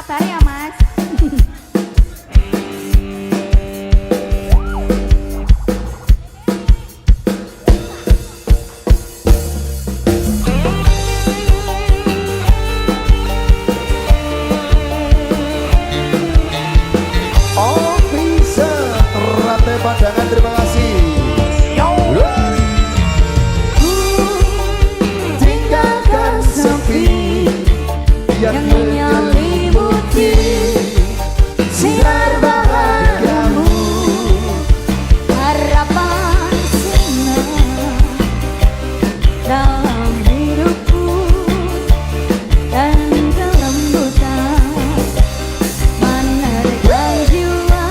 Sabar ya Mas. Oh bisa rantai pandangan, terima kasih. Tinggalkan sepi yang menyelimuti sinar bahagiamu. harapan sinar dalam hidupku dan kelembutan menerjang jiwa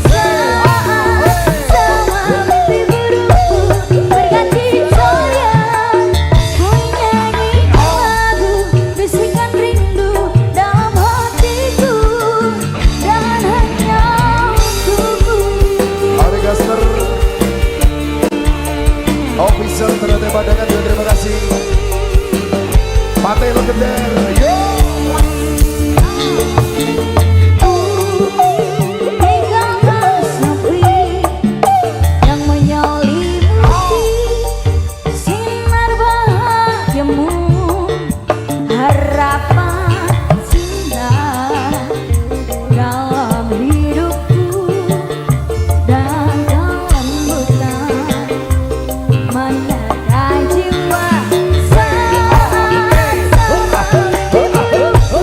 saat semua mimpi burukku berganti cahaya. Ku nyanyikan lagu bisikan rindu dalam hatiku dan hanya untukku. Ari Gaster official rantai pandangan juga terima kasih. Pantai Legender, yo. Tinggalkan sepi yang menyelimuti sinar bahagiamu, harapan sinar dalam hidupku dan kelembutan menyertai jiwa saat semua mimpiku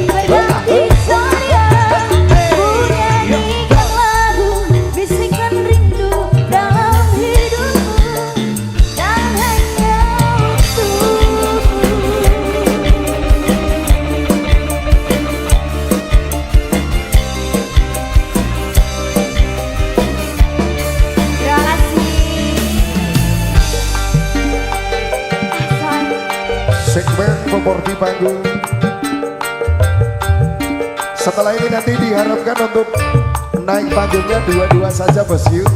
berganti sayang. Ku nyanyikan lagu bisikan rindu dalam hidupku dan hanya untukku. Terima kasih. Segmen properti panggung. Setelah ini nanti diharapkan untuk naik panggungnya dua-dua saja bos yuk.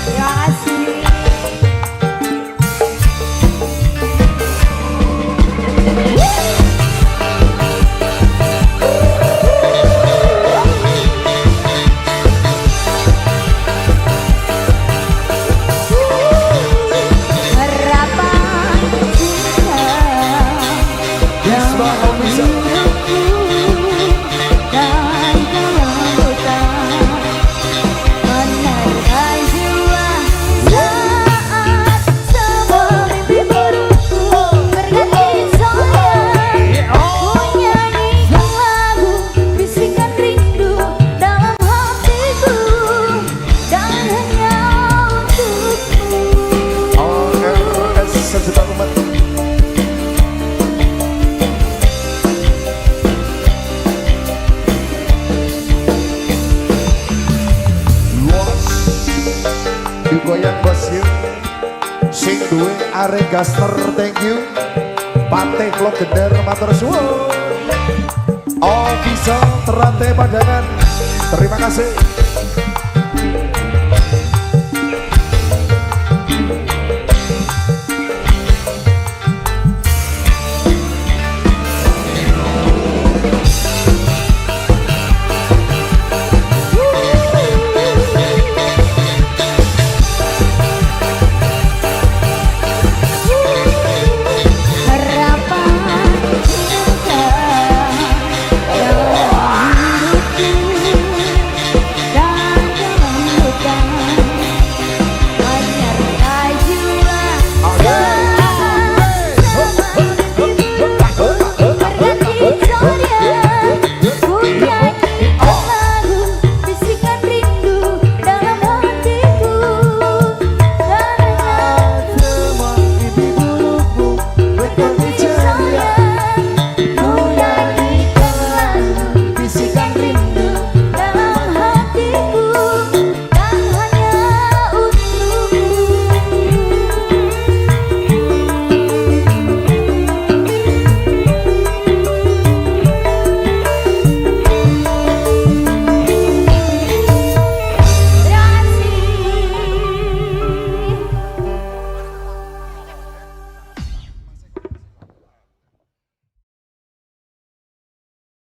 Terima kasih. Harapan cinta Bisma official. dan kelembutan menerjang jiwa saat semua mimpi burukku berganti sayang. Ku nyanyikan lagu bisikan rindu dalam hatiku dan hanya untukmu. Oh, sejuta umat. Luas digoyang bos yuk. Sing duwe Ari Gaster, thank you. Pantai Legender matur suwun. Oh bisa rantai pandangan, terima kasih.